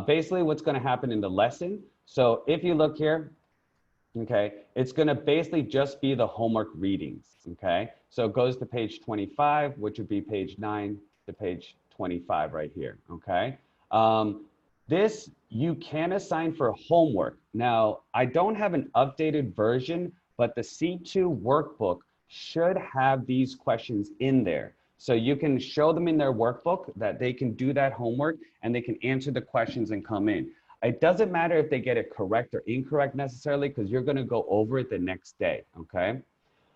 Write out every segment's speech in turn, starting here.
Basically what's going to happen in the lesson. So if you look here, okay, it's going to basically just be the homework readings. Okay, so it goes to page 25, which would be page 9 to page 25 right here. Okay, this you can assign for homework. Now, I don't have an updated version, but the C2 workbook should have these questions in there. So you can show them in their workbook that they can do that homework and they can answer the questions and come in. It doesn't matter if they get it correct or incorrect necessarily, because you're going to go over it the next day. Okay.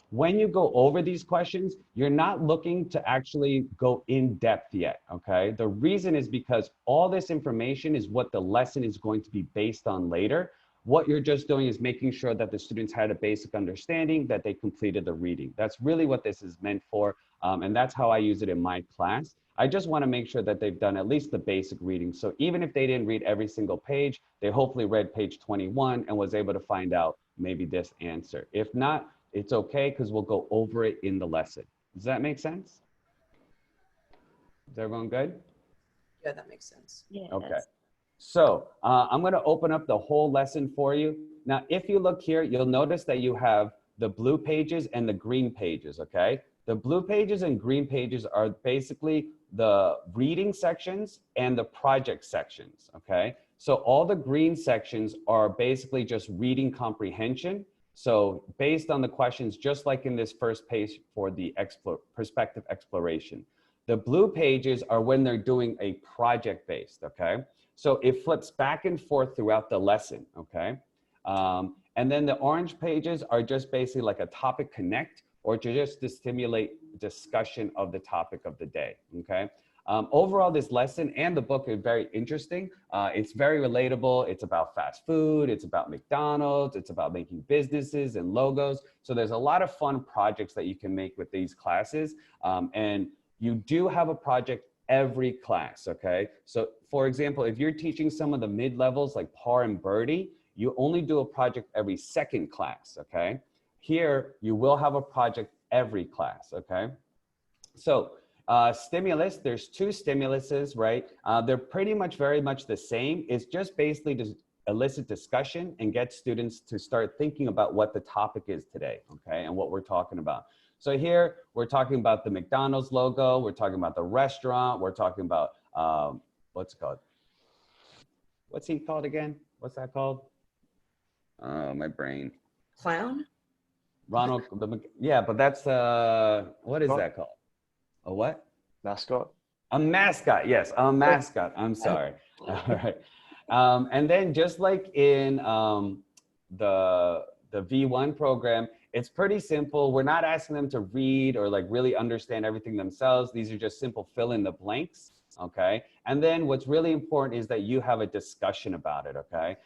When you go over these questions, you're not looking to actually go in depth yet. Okay. The reason is because all this information is what the lesson is going to be based on later. What you're just doing is making sure that the students had a basic understanding, that they completed the reading. That's really what this is meant for. And that's how I use it in my class. I just want to make sure that they've done at least the basic reading. So even if they didn't read every single page, they hopefully read page 21 and was able to find out maybe this answer. If not, it's okay, because we'll go over it in the lesson. Does that make sense? Is everyone good? Yeah, that makes sense. Yes. Okay. So I'm going to open up the whole lesson for you. Now, if you look here, you'll notice that you have the blue pages and the green pages, okay? The blue pages and green pages are basically the reading sections and the project sections, okay? So all the green sections are basically just reading comprehension. So based on the questions, just like in this first page for the perspective exploration. The blue pages are when they're doing a project based, okay? So it flips back and forth throughout the lesson, okay? And then the orange pages are just basically like a topic connect, or just to stimulate discussion of the topic of the day, okay? Overall, this lesson and the book are very interesting. It's very relatable. It's about fast food. It's about McDonald's. It's about making businesses and logos. So there's a lot of fun projects that you can make with these classes. And you do have a project every class, okay? So for example, if you're teaching some of the mid-levels like PAR and Birdie, you only do a project every second class, okay? Here, you will have a project every class, okay? So stimulus, there's two stimuluses, right? They're pretty much very much the same. It's just basically to elicit discussion and get students to start thinking about what the topic is today, okay? And what we're talking about. So here, we're talking about the McDonald's logo. We're talking about the restaurant. We're talking about, what's it called? What's he called again? What's that called? Oh, my brain. Clown? Ronald, yeah, but that's, what is that called? A what? Mascot. A mascot, yes, a mascot. I'm sorry. All right. And then just like in the V1 program, it's pretty simple. We're not asking them to read or like really understand everything themselves. These are just simple fill in the blanks, okay? And then what's really important is that you have a discussion about it, okay?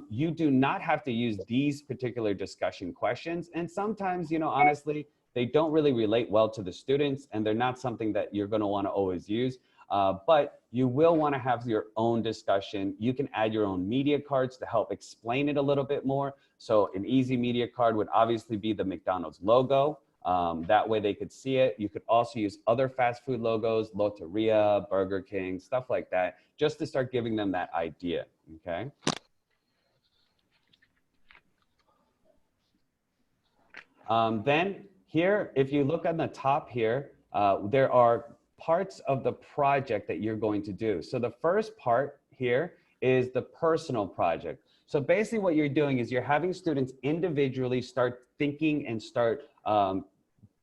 You do not have to use these particular discussion questions. And sometimes, you know, honestly, they don't really relate well to the students and they're not something that you're gonna wanna always use. But you will want to have your own discussion. You can add your own media cards to help explain it a little bit more. So an easy media card would obviously be the McDonald's logo. That way they could see it. You could also use other fast food logos, Loteria, Burger King, stuff like that, just to start giving them that idea, okay? Then here, if you look on the top here, there are parts of the project that you're going to do. So the first part here is the personal project. So basically what you're doing is you're having students individually start thinking and start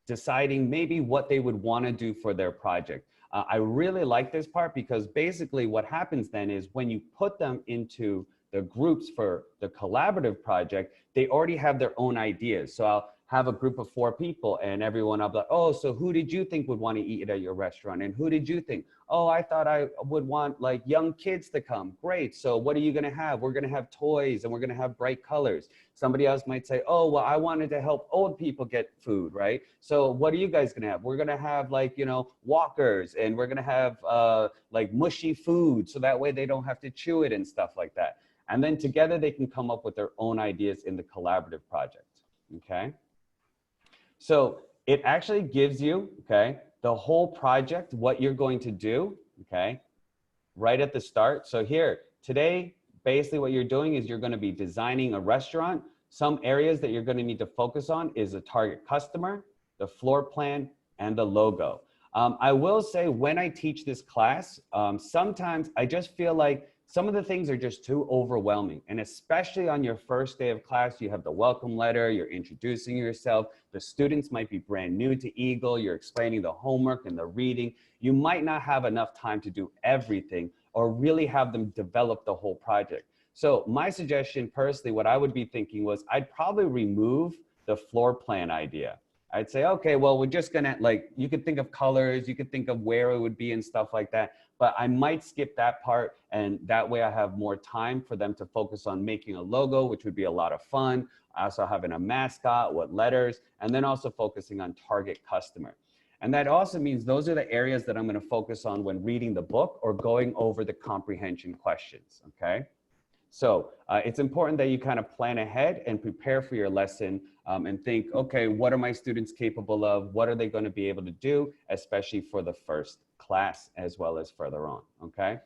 deciding maybe what they would want to do for their project. I really like this part because basically what happens then is when you put them into the groups for the collaborative project, they already have their own ideas. So I'll have a group of 4 people and everyone will be like, oh, so who did you think would want to eat at your restaurant? And who did you think? Oh, I thought I would want like young kids to come. Great. So what are you going to have? We're going to have toys and we're going to have bright colors. Somebody else might say, oh, well, I wanted to help old people get food, right? So what are you guys going to have? We're going to have like, you know, walkers and we're going to have like mushy food. So that way they don't have to chew it and stuff like that. And then together they can come up with their own ideas in the collaborative project. Okay. So it actually gives you, okay, the whole project, what you're going to do, okay, right at the start. So here, Today, basically what you're doing is you're going to be designing a restaurant. Some areas that you're going to need to focus on is the target customer, the floor plan, and the logo. I will say when I teach this class, sometimes I just feel like some of the things are just too overwhelming. And especially on your first day of class, you have the welcome letter, you're introducing yourself. The students might be brand new to Eagle. You're explaining the homework and the reading. You might not have enough time to do everything or really have them develop the whole project. So my suggestion personally, what I would be thinking was I'd probably remove the floor plan idea. I'd say, okay, well, we're just gonna, like, you could think of colors, you could think of where it would be and stuff like that, but I might skip that part, and that way I have more time for them to focus on making a logo, which would be a lot of fun. Also having a mascot, what letters, and then also focusing on target customer. And that also means those are the areas that I'm gonna focus on when reading the book or going over the comprehension questions, okay? So it's important that you kind of plan ahead and prepare for your lesson and think, okay, what are my students capable of? What are they going to be able to do, especially for the first class as well as further on, okay?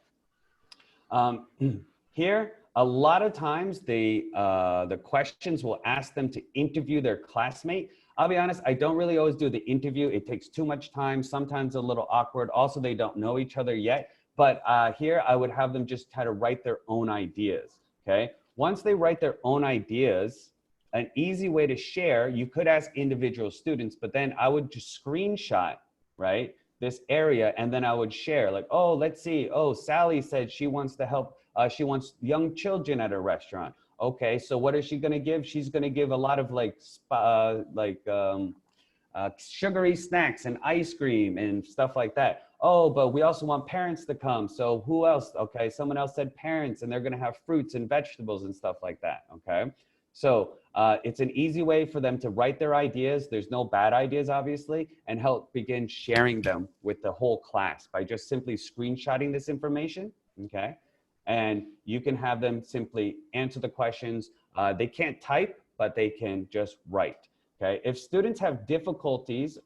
Here, a lot of times the questions will ask them to interview their classmate. I'll be honest, I don't really always do the interview. It takes too much time, sometimes a little awkward. Also, they don't know each other yet. But here I would have them just try to write their own ideas, okay? Once they write their own ideas, an easy way to share, you could ask individual students, but then I would just screenshot, right, this area, and then I would share like, oh, let's see, oh, Sally said she wants to help, she wants young children at a restaurant. Okay, so what is she gonna give? She's gonna give a lot of sugary snacks and ice cream and stuff like that. Oh, but we also want parents to come. So who else? Okay, someone else said parents, and they're gonna have fruits and vegetables and stuff like that, okay? So it's an easy way for them to write their ideas. There's no bad ideas, obviously, and help begin sharing them with the whole class by just simply screenshotting this information, okay? And you can have them simply answer the questions. They can't type, but they can just write. Okay, if students have difficulties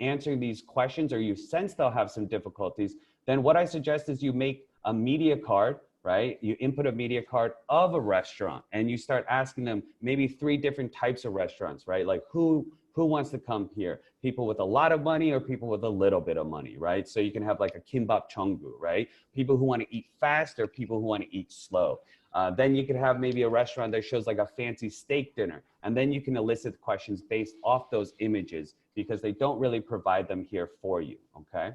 answering these questions, or you sense they'll have some difficulties, then what I suggest is you make a media card, right? You input a media card of a restaurant and you start asking them maybe 3 different types of restaurants, right? Like who wants to come here? People with a lot of money or people with a little bit of money, right? So you can have like a kimbap chonggu, right? People who want to eat fast or people who want to eat slow. Then you could have maybe a restaurant that shows like a fancy steak dinner. And then you can elicit questions based off those images because they don't really provide them here for you, okay?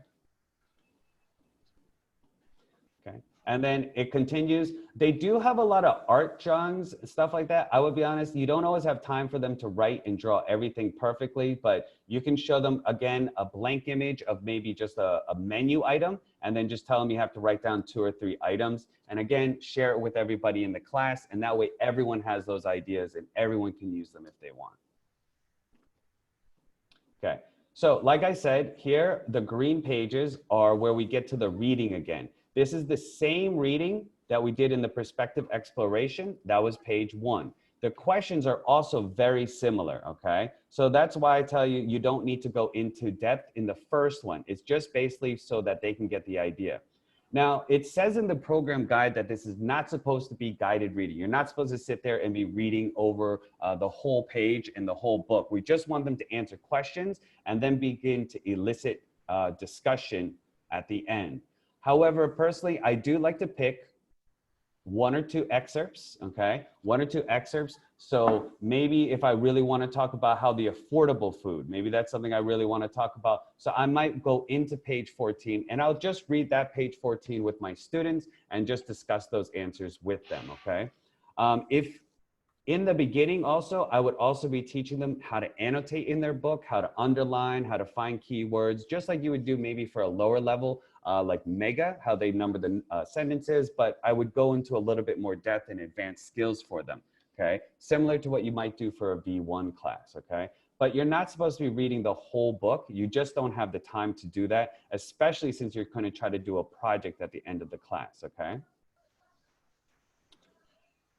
Okay. And then it continues. They do have a lot of art drawings, stuff like that. I would be honest, you don't always have time for them to write and draw everything perfectly, but you can show them, again, a blank image of maybe just a menu item, and then just tell them you have to write down 2 or 3 items. And again, share it with everybody in the class, and that way everyone has those ideas and everyone can use them if they want. Okay, so like I said, here, the green pages are where we get to the reading again. This is the same reading that we did in the perspective exploration. That was page 1. The questions are also very similar, okay? So that's why I tell you, you don't need to go into depth in the first one. It's just basically so that they can get the idea. Now, it says in the program guide that this is not supposed to be guided reading. You're not supposed to sit there and be reading over the whole page and the whole book. We just want them to answer questions and then begin to elicit discussion at the end. However, personally, I do like to pick 1 or 2 excerpts, okay? 1 or 2 excerpts. So maybe if I really want to talk about how the affordable food, maybe that's something I really want to talk about. So I might go into page 14 and I'll just read that page 14 with my students and just discuss those answers with them, okay? If in the beginning also, I would also be teaching them how to annotate in their book, how to underline, how to find keywords, just like you would do maybe for a lower level, like Mega, how they number the sentences, but I would go into a little bit more depth and advanced skills for them, okay? Similar to what you might do for a V1 class, okay? But you're not supposed to be reading the whole book. You just don't have the time to do that, especially since you're gonna try to do a project at the end of the class, okay?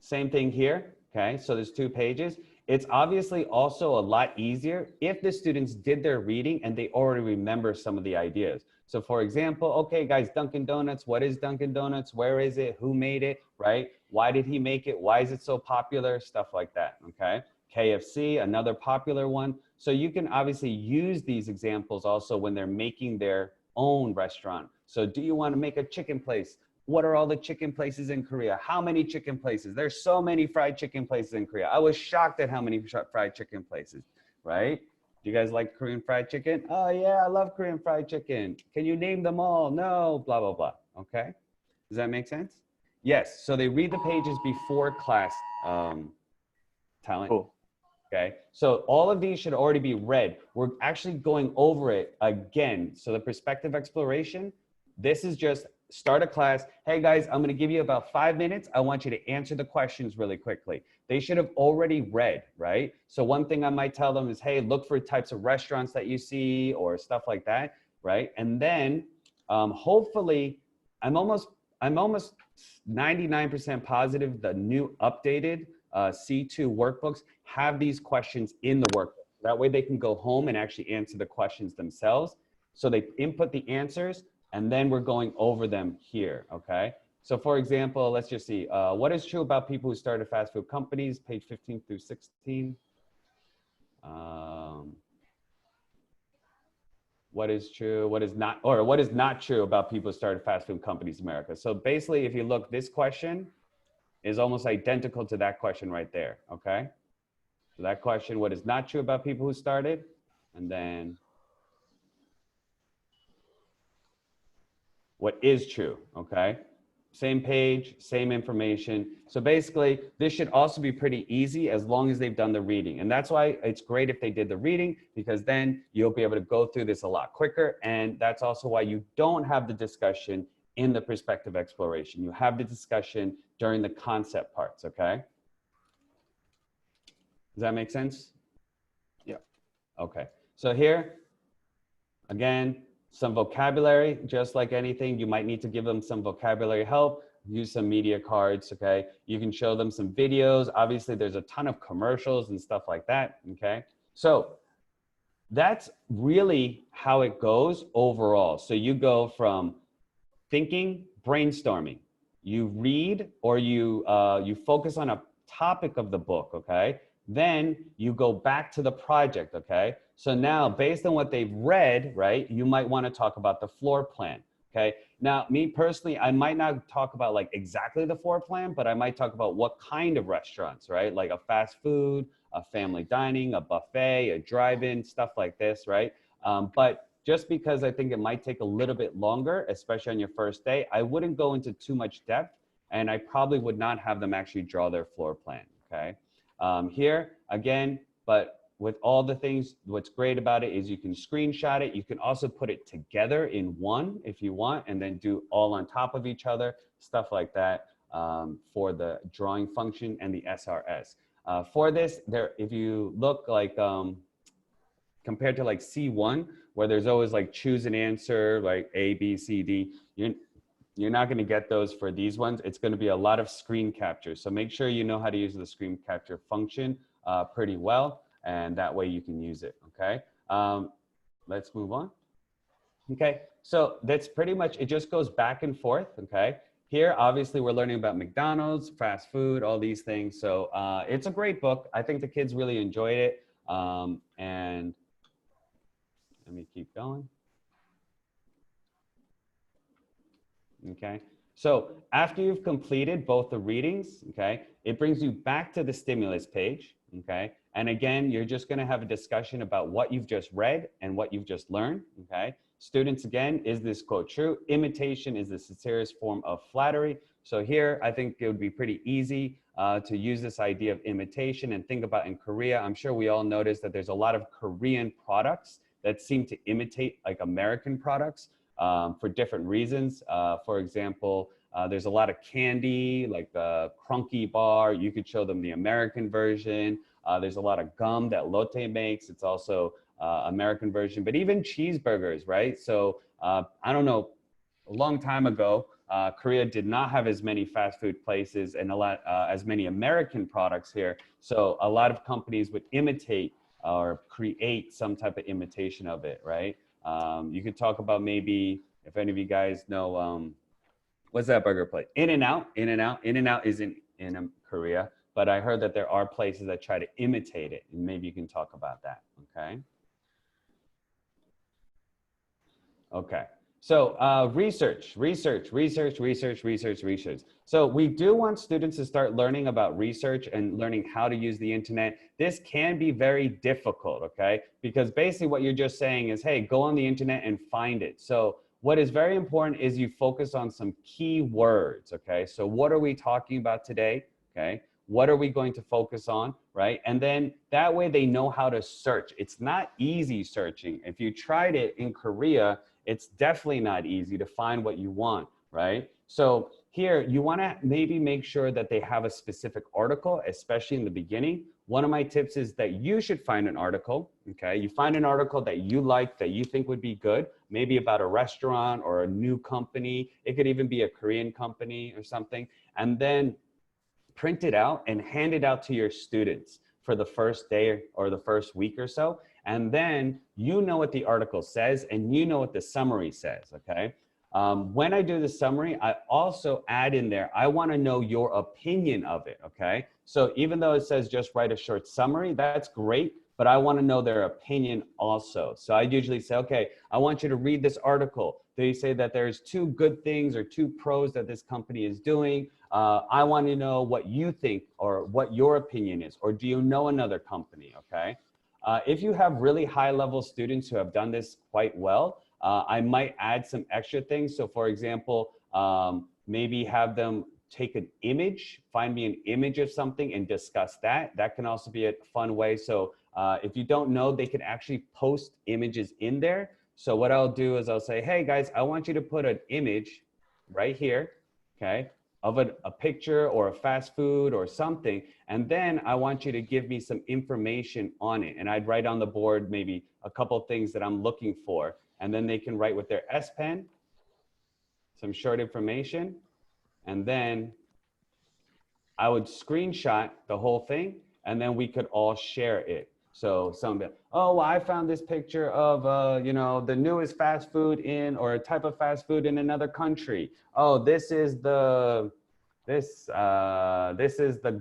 Same thing here, okay? So there's 2 pages. It's obviously also a lot easier if the students did their reading and they already remember some of the ideas. So for example, okay, guys, Dunkin' Donuts, what is Dunkin' Donuts? Where is it? Who made it, right? Why did he make it? Why is it so popular? Stuff like that, okay? KFC, another popular one. So you can obviously use these examples also when they're making their own restaurant. So do you want to make a chicken place? What are all the chicken places in Korea? How many chicken places? There's so many fried chicken places in Korea. I was shocked at how many fried chicken places, right? Do you guys like Korean fried chicken? Oh yeah, I love Korean fried chicken. Can you name them all? No, blah, blah, blah. Okay. Does that make sense? Yes. So they read the pages before class, talent. Cool. Okay. So all of these should already be read. We're actually going over it again. So the perspective exploration, this is just start a class. Hey guys, I'm going to give you about 5 minutes. I want you to answer the questions really quickly. They should have already read, right? So one thing I might tell them is, hey, look for types of restaurants that you see or stuff like that, right? And then hopefully, I'm almost 99% positive the new updated C2 workbooks have these questions in the workbook. That way they can go home and actually answer the questions themselves. So they input the answers and then we're going over them here, okay? So for example, let's just see, what is true about people who started fast food companies, page 15 through 16. What is true, what is not, or what is not true about people who started fast food companies in America? So basically, if you look, this question is almost identical to that question right there, okay? So that question, what is not true about people who started? And then what is true, okay? Same page, same information. So basically, this should also be pretty easy as long as they've done the reading. And that's why it's great if they did the reading, because then you'll be able to go through this a lot quicker. And that's also why you don't have the discussion in the perspective exploration. You have the discussion during the concept parts, okay? Does that make sense? Yeah. Okay. So here, again, some vocabulary, just like anything, you might need to give them some vocabulary help, use some media cards, okay? You can show them some videos. Obviously, there's a ton of commercials and stuff like that, okay? So that's really how it goes overall. So you go from thinking, brainstorming. You read or you focus on a topic of the book, okay? Then you go back to the project, okay? So now based on what they've read, right, you might want to talk about the floor plan, okay? Now, me personally, I might not talk about like exactly the floor plan, but I might talk about what kind of restaurants, right? Like a fast food, a family dining, a buffet, a drive-in, stuff like this, right? But just because I think it might take a little bit longer, especially on your first day, I wouldn't go into too much depth, and I probably would not have them actually draw their floor plan, okay? Here, again, but with all the things, what's great about it is you can screenshot it. You can also put it together in one if you want, and then do all on top of each other, stuff like that for the drawing function and the SRS. For this, if you look like, compared to like C1, where there's always like choose an answer, like A, B, C, D, you're not going to get those for these ones. It's going to be a lot of screen capture. So make sure you know how to use the screen capture function pretty well, and that way you can use it, okay? Let's move on. Okay, so that's pretty much, it just goes back and forth, okay? Here, obviously, we're learning about McDonald's, fast food, all these things. So it's a great book. I think the kids really enjoyed it. And let me keep going. Okay, so after you've completed both the readings, okay, it brings you back to the stimulus page, okay? And again, you're just gonna have a discussion about what you've just read and what you've just learned, okay? Students, again, is this quote true? Imitation is the sincerest form of flattery. So here, I think it would be pretty easy to use this idea of imitation and think about in Korea. I'm sure we all notice that there's a lot of Korean products that seem to imitate like American products. For different reasons. For example, there's a lot of candy, like the Crunky bar. You could show them the American version. There's a lot of gum that Lotte makes. It's also American version, but even cheeseburgers, right? So I don't know, a long time ago, Korea did not have as many fast food places and as many American products here. So a lot of companies would imitate or create some type of imitation of it, right? You could talk about maybe, if any of you guys know, what's that burger place? In-N-Out. In-N-Out. In-N-Out isn't in Korea, but I heard that there are places that try to imitate it, and maybe you can talk about that, okay? Okay. So research. So we do want students to start learning about research and learning how to use the internet. This can be very difficult, okay? Because basically what you're just saying is, hey, go on the internet and find it. So what is very important is you focus on some key words, okay? So what are we talking about today, okay? What are we going to focus on, right? And then that way they know how to search. It's not easy searching. If you tried it in Korea, it's definitely not easy to find what you want, right? So here, you wanna maybe make sure that they have a specific article, especially in the beginning. One of my tips is that you should find an article, okay? You find an article that you like, that you think would be good, maybe about a restaurant or a new company. It could even be a Korean company or something. And then print it out and hand it out to your students for the first day or the first week or so. And then you know what the article says and you know what the summary says, okay? When I do the summary, I also add in there, I wanna know your opinion of it, okay? So even though it says just write a short summary, that's great, but I wanna know their opinion also. So I usually say, okay, I want you to read this article. They say that there's 2 good things or 2 pros that this company is doing. I want to know what you think or what your opinion is, or do you know another company, okay? If you have really high level students who have done this quite well, I might add some extra things. So for example, maybe have them take an image, find me an image of something and discuss that. That can also be a fun way. So if you don't know, they can actually post images in there. So what I'll do is I'll say, hey guys, I want you to put an image right here, okay, of a picture or a fast food or something. And then I want you to give me some information on it. And I'd write on the board maybe a couple things that I'm looking for. And then they can write with their S Pen, some short information. And then I would screenshot the whole thing and then we could all share it. So somebody, oh, well, I found this picture of, you know, the newest fast food in, or a type of fast food in another country. Oh, this is the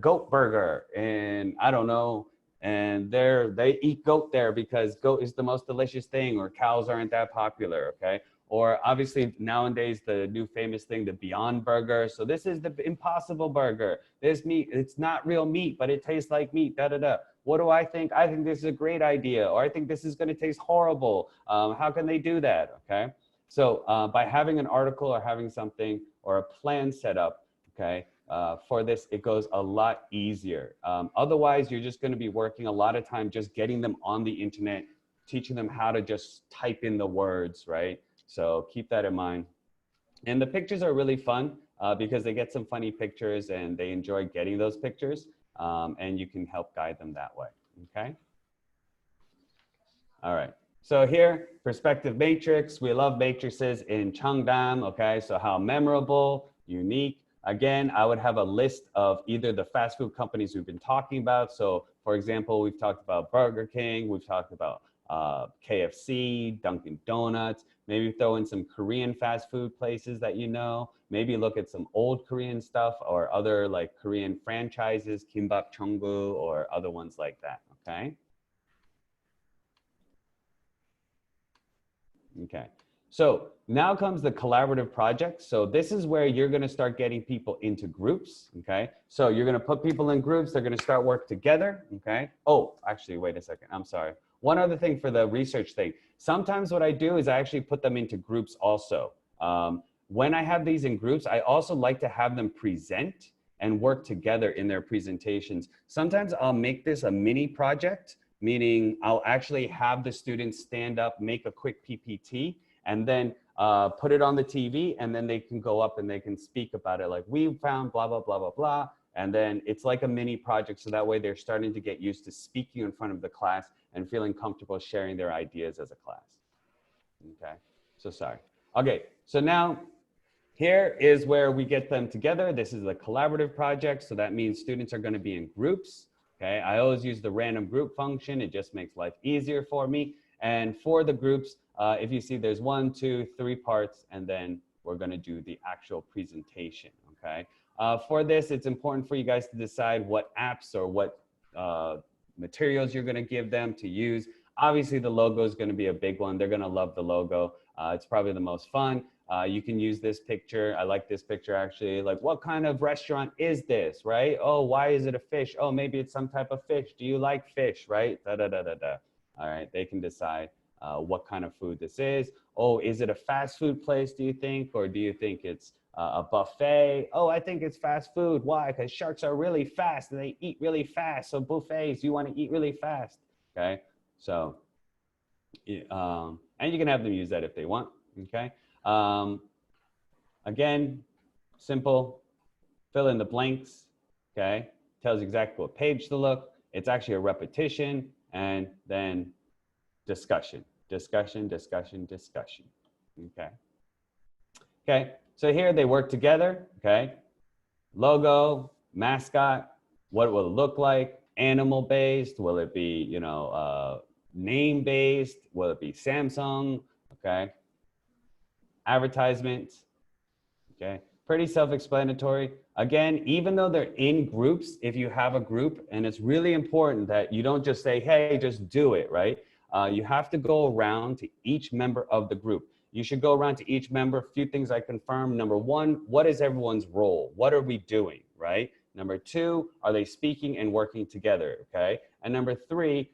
goat burger in, I don't know, and they eat goat there because goat is the most delicious thing, or cows aren't that popular, okay? Or obviously nowadays, the new famous thing, the Beyond Burger. So this is the Impossible Burger. This meat, it's not real meat, but it tastes like meat, da, da, da. What do I think? I think this is a great idea, or I think this is gonna taste horrible. How can they do that, okay? So by having an article or having something or a plan set up, okay, for this, it goes a lot easier. Otherwise, you're just gonna be working a lot of time just getting them on the internet, teaching them how to just type in the words, right? So keep that in mind. And the pictures are really fun because they get some funny pictures and they enjoy getting those pictures, and you can help guide them that way, okay? All right, so here, perspective matrix. We love matrices in Cheongdam, okay? So how memorable, unique. Again, I would have a list of either the fast food companies we've been talking about. So for example, we've talked about Burger King, we've talked about KFC, Dunkin' Donuts, maybe throw in some Korean fast food places that you know, maybe look at some old Korean stuff or other like Korean franchises, Kimbap Cheongbu or other ones like that, okay? Okay, so now comes the collaborative project. So this is where you're gonna start getting people into groups, okay? So you're gonna put people in groups, they're gonna start work together, okay? Oh, actually, wait a second, I'm sorry. One other thing for the research thing. Sometimes what I do is I actually put them into groups also. When I have these in groups, I also like to have them present and work together in their presentations. Sometimes I'll make this a mini project, meaning I'll actually have the students stand up, make a quick PPT, and then put it on the TV, and then they can go up and they can speak about it. Like, we found blah, blah, blah, blah, blah. And then it's like a mini project. So that way they're starting to get used to speaking in front of the class and feeling comfortable sharing their ideas as a class. Okay, so sorry. Okay, so now here is where we get them together. This is a collaborative project. So that means students are gonna be in groups. Okay, I always use the random group function. It just makes life easier for me. And for the groups, if you see there's 1, 2, 3 parts, and then we're going to do the actual presentation, okay? For this, it's important for you guys to decide what apps or what materials you're going to give them to use. Obviously, the logo is going to be a big one. They're going to love the logo. It's probably the most fun. You can use this picture. I like this picture actually. Like, what kind of restaurant is this, right? Oh, why is it a fish? Oh, maybe it's some type of fish. Do you like fish, right? Da, da, da, da, da. All right, they can decide what kind of food this is. Oh, is it a fast food place, do you think? Or do you think it's a buffet? Oh, I think it's fast food. Why? Because sharks are really fast and they eat really fast. So buffets, you want to eat really fast, okay? So, and you can have them use that if they want, okay? Again, simple, fill in the blanks, okay? Tells you exactly what page to look. It's actually a repetition, and then discussion, discussion, discussion, discussion, okay? Okay, so here they work together, okay? Logo, mascot, what will it look like? Animal-based, will it be, you know, name-based? Will it be Samsung? Okay. Advertisement. Okay. Pretty self-explanatory. Again, even though they're in groups, if you have a group, and it's really important that you don't just say, hey, just do it, right? You have to go around to each member of the group. You should go around to each member. A few things I confirm. Number one, what is everyone's role? What are we doing, right? Number two, are they speaking and working together, okay? And number three,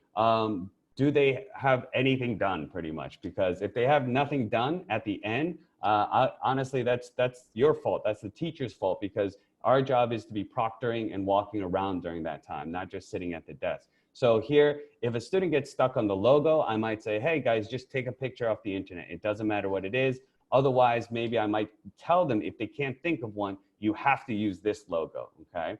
do they have anything done pretty much? Because if they have nothing done at the end, honestly, that's your fault. That's the teacher's fault, because our job is to be proctoring and walking around during that time, not just sitting at the desk. So here, if a student gets stuck on the logo, I might say, hey guys, just take a picture off the internet. It doesn't matter what it is. Otherwise, maybe I might tell them if they can't think of one, you have to use this logo, okay?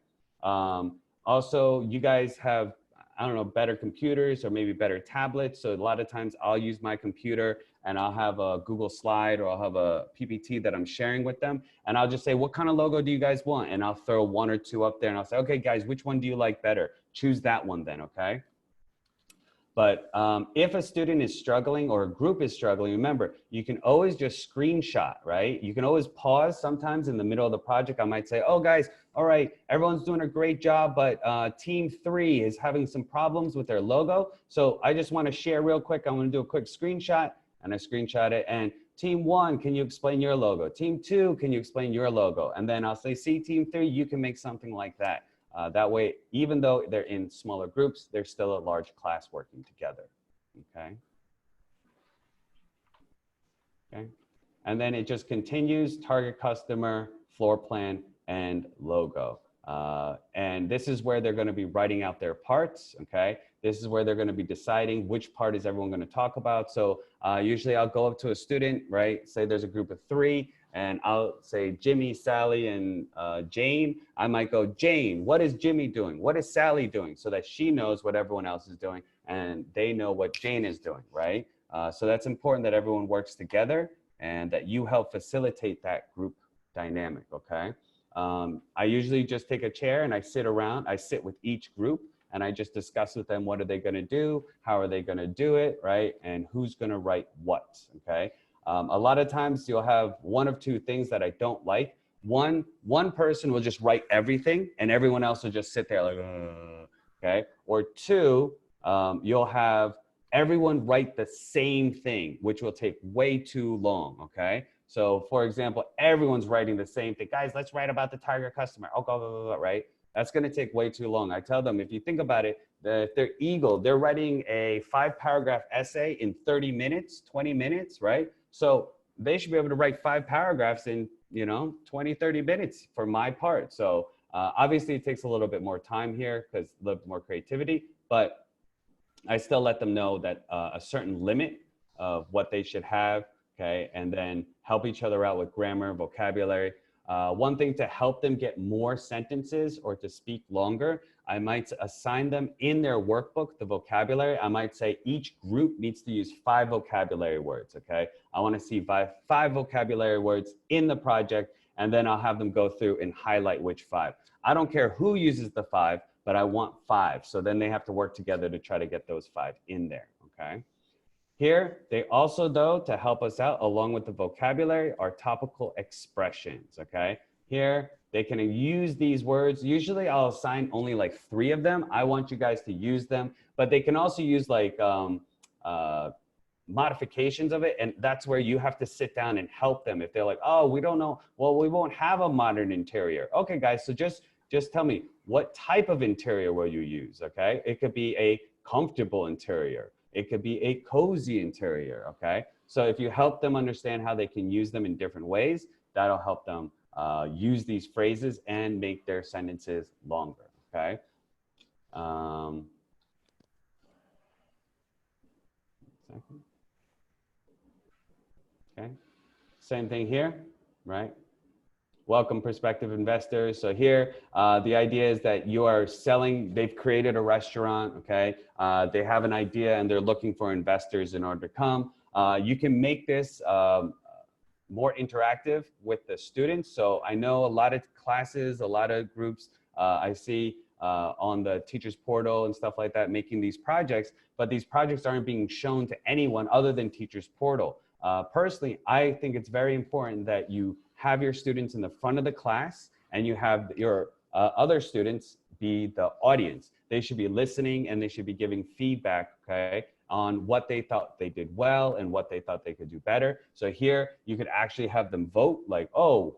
Also, you guys have, I don't know, better computers or maybe better tablets. So a lot of times I'll use my computer and I'll have a Google slide or I'll have a PPT that I'm sharing with them. And I'll just say, what kind of logo do you guys want? And I'll throw one or two up there and I'll say, okay, guys, which one do you like better? Choose that one then, okay? But if a student is struggling or a group is struggling, remember, you can always just screenshot, right? You can always pause sometimes in the middle of the project. I might say, oh guys, all right, everyone's doing a great job, but team 3 is having some problems with their logo. So I just want to share real quick. I'm going to do a quick screenshot, and I screenshot it. And team 1, can you explain your logo? Team 2, can you explain your logo? And then I'll say, see, team 3, you can make something like that. That way, even though they're in smaller groups, they're still a large class working together, okay? Okay, and then it just continues, target customer, floor plan, and logo. And this is where they're gonna be writing out their parts, okay? This is where they're gonna be deciding which part is everyone gonna talk about. So usually I'll go up to a student, right? Say there's a group of 3, and I'll say Jimmy, Sally, and Jane. I might go, Jane, what is Jimmy doing? What is Sally doing? So that she knows what everyone else is doing and they know what Jane is doing, right? So that's important that everyone works together and that you help facilitate that group dynamic, okay? I usually just take a chair and I sit around, I sit with each group and I just discuss with them, what are they gonna do? How are they gonna do it, right? And who's gonna write what, okay? A lot of times you'll have one of two things that I don't like. One person will just write everything and everyone else will just sit there like, okay? Or two, you'll have everyone write the same thing, which will take way too long, okay? So for example, everyone's writing the same thing. Guys, let's write about the target customer. Oh, go, right? That's gonna take way too long. I tell them, if you think about it, if they're Eagle, they're writing a 5-paragraph essay in 30 minutes, 20 minutes, right? So they should be able to write 5 paragraphs in, you know, 20, 30 minutes for my part. So obviously it takes a little bit more time here because a little bit more creativity, but I still let them know that a certain limit of what they should have, okay? And then help each other out with grammar, vocabulary. One thing to help them get more sentences or to speak longer, I might assign them in their workbook, the vocabulary. I might say each group needs to use 5 vocabulary words, okay? I wanna see five vocabulary words in the project, and then I'll have them go through and highlight which 5. I don't care who uses the 5, but I want 5. So then they have to work together to try to get those 5 in there, okay? Here, they also, though, to help us out, along with the vocabulary, are topical expressions, okay? Here, they can use these words. Usually, I'll assign only like 3 of them. I want you guys to use them, but they can also use like modifications of it, and that's where you have to sit down and help them. If they're like, oh, we don't know, well, we won't have a modern interior. Okay, guys, so just tell me, what type of interior will you use, okay? It could be a comfortable interior. It could be a cozy interior, okay? So if you help them understand how they can use them in different ways, that'll help them use these phrases and make their sentences longer, okay? Second. Okay, same thing here, right? Welcome prospective investors. So here, the idea is that you are selling, they've created a restaurant, okay? They have an idea and they're looking for investors in order to come. You can make this more interactive with the students. So I know a lot of classes, a lot of groups I see on the teachers portal and stuff like that, making these projects, but these projects aren't being shown to anyone other than teachers portal. Personally, I think it's very important that you have your students in the front of the class and you have your other students be the audience. They should be listening and they should be giving feedback, okay, on what they thought they did well and what they thought they could do better. So here you could actually have them vote like, oh,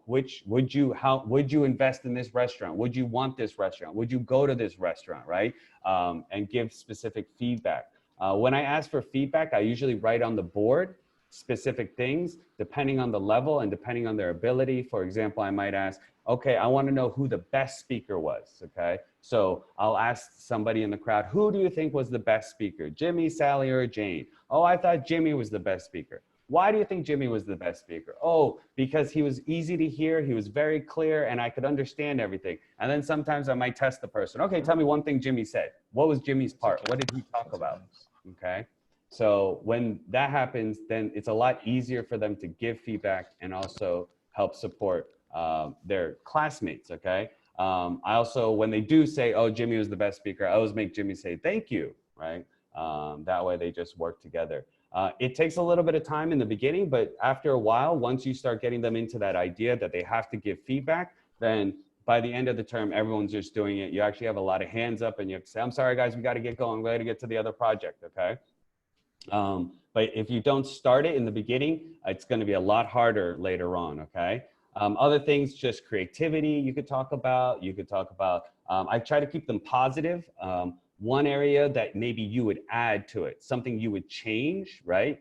how would you invest in this restaurant? Would you want this restaurant? Would you go to this restaurant, right? And give specific feedback. When I ask for feedback, I usually write on the board specific things depending on the level and depending on their ability. For example, I might ask, okay, I want to know who the best speaker was, okay? So I'll ask somebody in the crowd, who do you think was the best speaker? Jimmy, Sally, or Jane? Oh, I thought Jimmy was the best speaker. Why do you think Jimmy was the best speaker? Oh, because he was easy to hear, he was very clear, and I could understand everything. And then sometimes I might test the person. Okay, tell me one thing Jimmy said. What was Jimmy's part? What did he talk about? Okay. So when that happens, then it's a lot easier for them to give feedback and also help support their classmates, okay? I also, when they do say, oh, Jimmy was the best speaker, I always make Jimmy say, thank you, right? That way they just work together. It takes a little bit of time in the beginning, but after a while, once you start getting them into that idea that they have to give feedback, then by the end of the term, everyone's just doing it. You actually have a lot of hands up and you have to say, I'm sorry, guys, we got to get going. We got to get to the other project, okay? But if you don't start it in the beginning, it's going to be a lot harder later on, okay? Other things, just creativity you could talk about. You could talk about, I try to keep them positive. One area that maybe you would add to it, something you would change, right?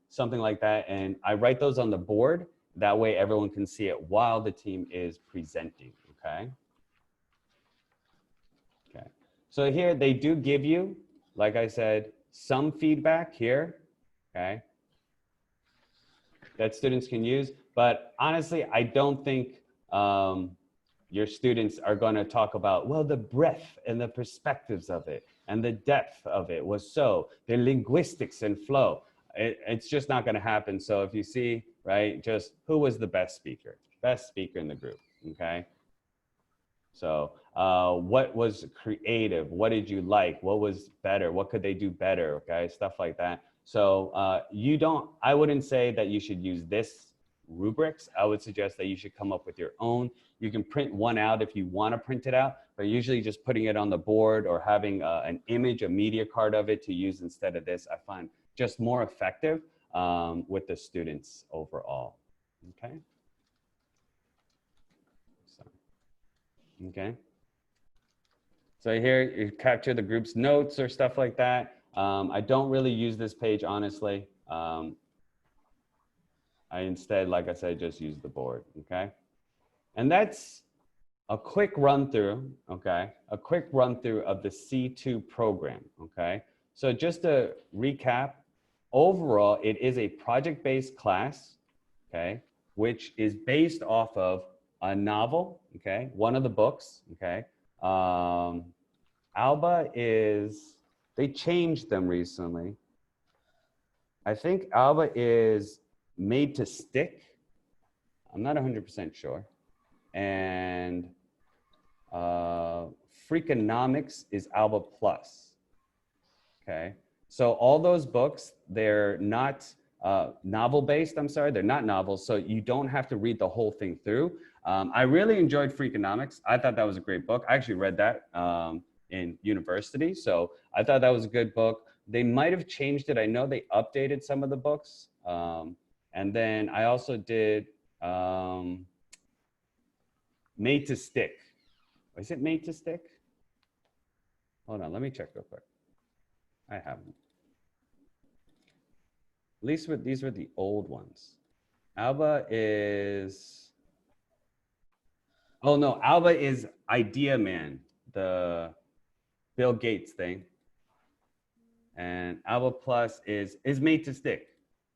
Something like that. And I write those on the board. That way everyone can see it while the team is presenting, okay? Okay. So here they do give you, like I said, some feedback here, okay, that students can use. But honestly, I don't think your students are going to talk about, well, the breadth and the perspectives of it and the depth of it was so, the linguistics and flow. It's just not going to happen. So if you see, right, just who was the best speaker in the group, okay? So what was creative? What did you like? What was better? What could they do better? Okay, stuff like that. So I wouldn't say that you should use this rubrics. I would suggest that you should come up with your own. You can print one out if you want to print it out, but usually just putting it on the board or having an image, a media card of it to use instead of this, I find just more effective with the students overall. Okay. Okay. So here you capture the group's notes or stuff like that. I don't really use this page, honestly. I instead, like I said, just use the board, okay? And that's a quick run through, okay? A quick run through of the C2 program, okay? So just to recap, overall, it is a project-based class, okay? Which is based off of a novel, okay? One of the books, okay? Alba is, they changed them recently. I think Alba is Made to Stick. I'm not 100% sure. And Freakonomics is Alba Plus. Okay. So all those books, they're not novel based, I'm sorry, they're not novels. So you don't have to read the whole thing through. I really enjoyed Freakonomics. I thought that was a great book. I actually read that in university. So I thought that was a good book. They might have changed it. I know they updated some of the books. And then I also did Made to Stick. Is it Made to Stick? Hold on, let me check real quick. I haven't. At least these were the old ones. Alba is, oh no, Alba is Idea Man, the Bill Gates thing. And Alba Plus is Made to Stick.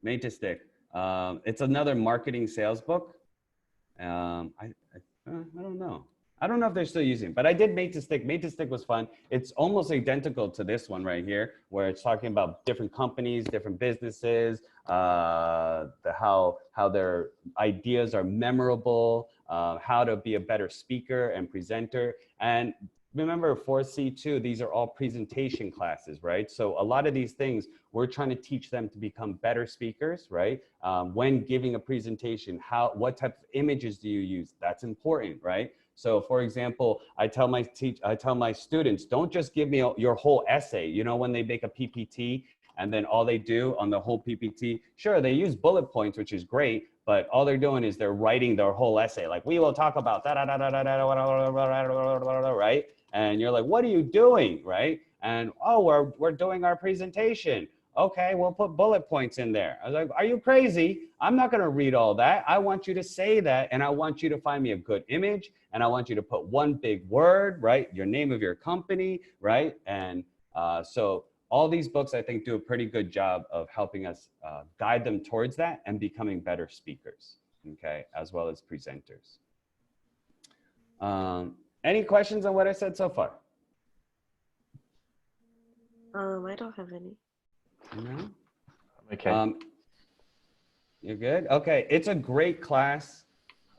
Made to Stick. It's another marketing sales book. I don't know. I don't know if they're still using it, but I did Made to Stick. Made to Stick was fun. It's almost identical to this one right here, where it's talking about different companies, different businesses, how their ideas are memorable, how to be a better speaker and presenter. And remember, for C2, these are all presentation classes, right? So a lot of these things, we're trying to teach them to become better speakers, right? When giving a presentation, what type of images do you use? That's important, right? So for example, I tell my students, don't just give me your whole essay. You know, when they make a PPT and then all they do on the whole PPT, sure, they use bullet points, which is great, but all they're doing is they're writing their whole essay. Like, we will talk about da da da da da da, right? And you're like, what are you doing, right? And, oh, we're doing our presentation. Okay, we'll put bullet points in there. I was like, are you crazy? I'm not gonna read all that. I want you to say that, and I want you to find me a good image, and I want you to put one big word, right? Your name of your company, right? And so all these books, I think, do a pretty good job of helping us guide them towards that and becoming better speakers, okay, as well as presenters. Any questions on what I said so far? I don't have any. No? Okay. You're good? Okay, it's a great class.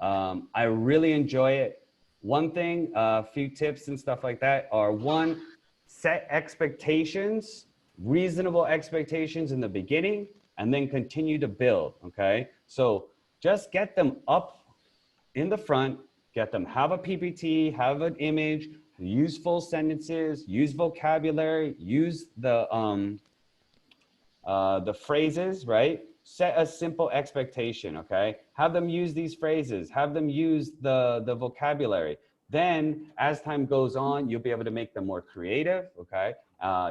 I really enjoy it. One thing, a few tips and stuff like that are: one, set expectations, reasonable expectations in the beginning, and then continue to build, okay? So just get them up in the front, get them, have a PPT, have an image, use full sentences, use vocabulary, use the phrases, right? Set a simple expectation, okay? Have them use these phrases, have them use the vocabulary. Then as time goes on, you'll be able to make them more creative, okay?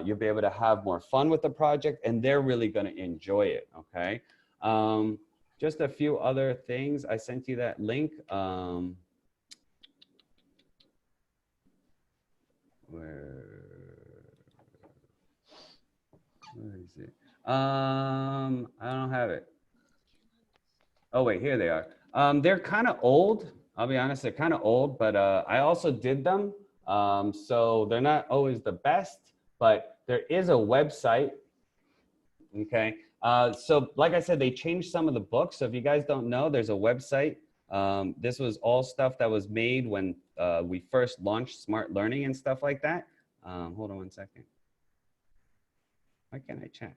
You'll be able to have more fun with the project, and they're really gonna enjoy it, okay? Just a few other things. I sent you that link. Where is it? I don't have it. Oh wait, here they are. They're kind of old. I'll be honest, they're kind of old, but I also did them. So they're not always the best, but there is a website. Okay. So like I said, they changed some of the books. So if you guys don't know, there's a website. This was all stuff that was made when we first launched Smart Learning and stuff like that. Hold on one second. Why can't I chat?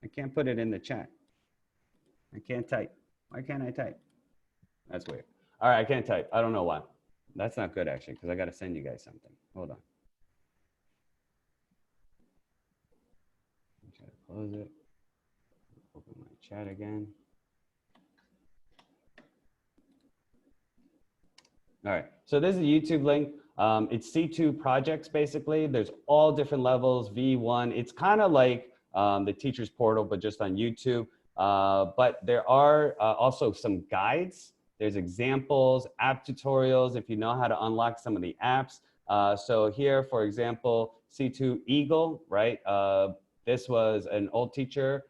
I can't put it in the chat. I can't type. Why can't I type? That's weird. All right, I can't type. I don't know why. That's not good actually, because I got to send you guys something. Hold on. Try to close it. Open my chat again. All right, so this is a YouTube link. It's C2 projects, basically. There's all different levels, V1. It's kind of like the teacher's portal, but just on YouTube. But there are also some guides. There's examples, app tutorials, if you know how to unlock some of the apps. So here, for example, C2 Eagle, right? This was an old teacher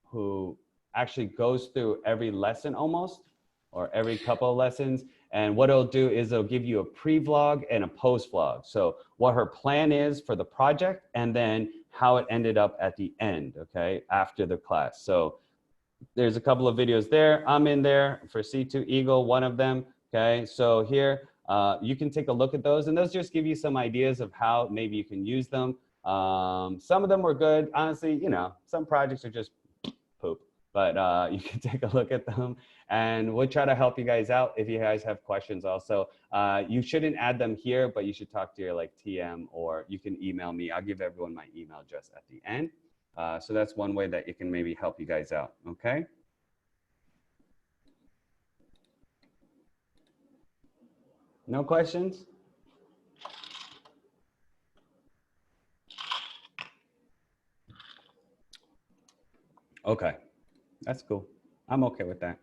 who actually goes through every lesson almost, or every couple of lessons. And what it'll do is it'll give you a pre-vlog and a post-vlog. So what her plan is for the project, and then how it ended up at the end, okay, after the class. So there's a couple of videos there. I'm in there for C2 Eagle, one of them, okay? So here, you can take a look at those, and those just give you some ideas of how maybe you can use them. Some of them were good. Honestly, you know, some projects are just poop, but you can take a look at them, and we'll try to help you guys out if you guys have questions also. You shouldn't add them here, but you should talk to your like TM, or you can email me. I'll give everyone my email just at the end. So that's one way that it can maybe help you guys out, okay? No questions? Okay, that's cool. I'm okay with that.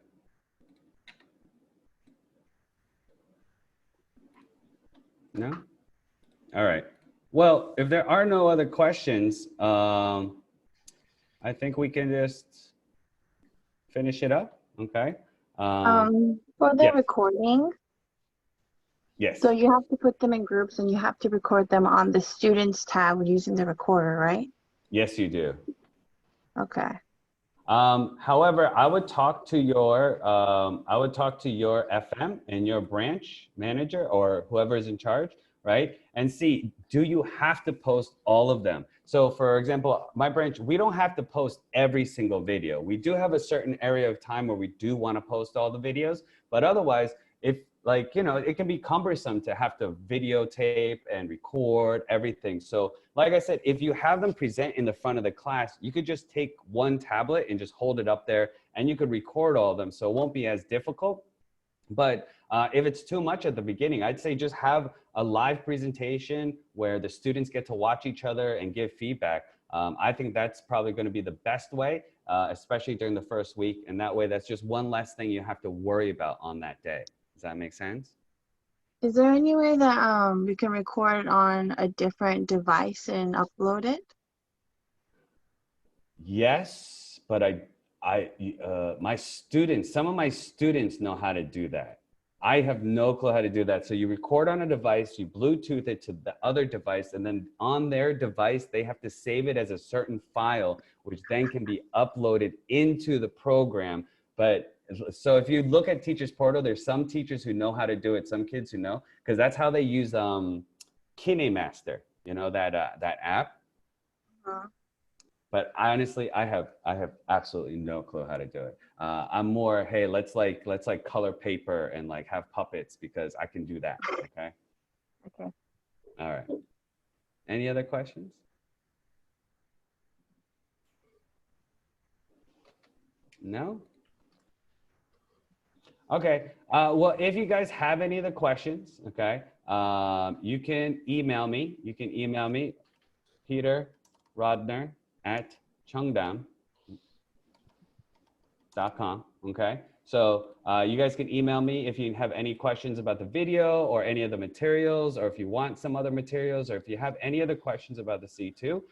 No? All right. Well, if there are no other questions, I think we can just finish it up, okay? For the yes. recording, Yes. so you have to put them in groups and you have to record them on the students tab using the recorder, right? Yes, you do. Okay. However, I would talk to your FM and your branch manager or whoever is in charge, right? And see, do you have to post all of them? So for example, my branch, we don't have to post every single video. We do have a certain area of time where we do want to post all the videos, but otherwise, if like, you know, it can be cumbersome to have to videotape and record everything. So like I said, if you have them present in the front of the class, you could just take one tablet and just hold it up there and you could record all of them. So it won't be as difficult. But if it's too much at the beginning, I'd say just have a live presentation where the students get to watch each other and give feedback. I think that's probably going to be the best way, especially during the first week. And that way, that's just one less thing you have to worry about on that day. Does that make sense? Is there any way that we can record on a different device and upload it? Yes, but my students, some of my students know how to do that. I have no clue how to do that. So you record on a device, you Bluetooth it to the other device, and then on their device, they have to save it as a certain file, which then can be uploaded into the program. But so if you look at Teachers Portal, there's some teachers who know how to do it, some kids who know, because that's how they use KineMaster, you know, that app. But honestly, I have absolutely no clue how to do it. I'm more, hey, let's like color paper and like have puppets because I can do that. Okay. Okay. All right. Any other questions? No? Okay. Well, if you guys have any other questions, okay, you can email me. You can email me, Peter Rodner at cheongdam.com. Okay. So you guys can email me if you have any questions about the video or any of the materials, or if you want some other materials, or if you have any other questions about the C2,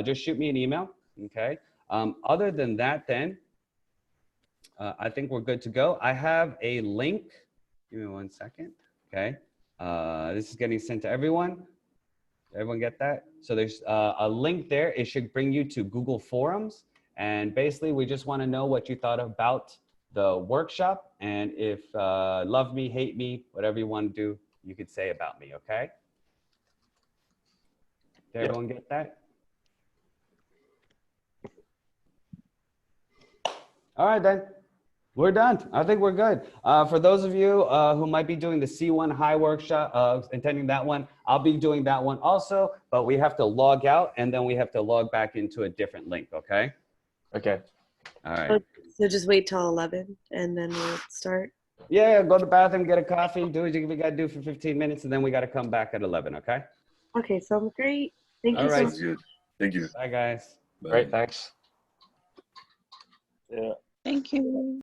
just shoot me an email. Okay. Other than that, then, I think we're good to go. I have a link. Give me 1 second. Okay. This is getting sent to everyone. Everyone get that? So there's a link there. It should bring you to Google Forums. And basically, we just want to know what you thought about the workshop. And if love me, hate me, whatever you want to do, you could say about me, okay? Did everyone get that? All right, then. We're done. I think we're good. For those of you who might be doing the C1 High workshop, attending that one, I'll be doing that one also, but we have to log out and then we have to log back into a different link, okay? Okay. All right. So just wait till 11 and then we'll start. Yeah, go to the bathroom, get a coffee, do what you got to do for 15 minutes, and then we got to come back at 11, okay? Okay, sounds great. Thank you All so right. much. Sounds good. Thank you. Bye, guys. Bye. Great. Thanks. Yeah. Thank you.